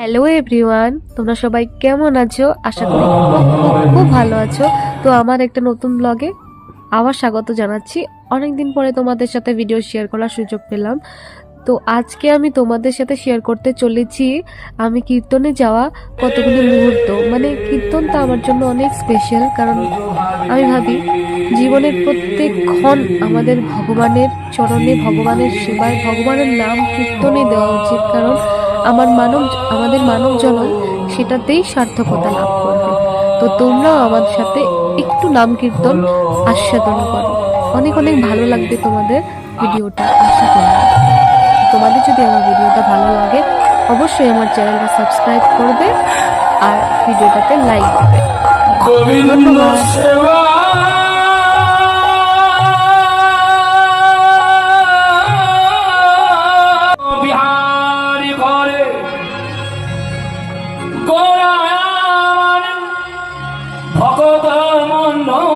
Hello everyone, তোমরা সবাই কেমন আছো? আশা করি খুব ভালো আছো। তো আমার একটা নতুন ব্লগে আবার স্বাগত জানাচ্ছি। অনেকদিন পরে তোমাদের সাথে ভিডিও শেয়ার করার সুযোগ পেলাম। তো আজকে আমি তোমাদের সাথে শেয়ার করতে চলেছি আমি কীর্তনে যাওয়া কতগুলি মুহূর্ত। মানে কীর্তনটা আমার জন্য অনেক স্পেশাল, কারণ আমি ভাবি জীবনের প্রত্যেক ক্ষণ আমাদের ভগবানের চরণে, ভগবানের সেবায়, ভগবানের নাম কীর্তনে দেওয়া উচিত। কারণ আমাদের মানব জনম সেটাতেই সার্থকতা লাভ করবে। তো তোমরাও আমার সাথে একটু নাম কীর্তন আস্বাদন করো। অনেক অনেক ভালো লাগবে তোমাদের ভিডিওটা, আশা করি। তোমাদের যদি আমার ভিডিওটা ভালো লাগে অবশ্যই আমার চ্যানেলটা সাবস্ক্রাইব করবে আর ভিডিওটাতে লাইক দেবে। ধন্যবাদ। ভগত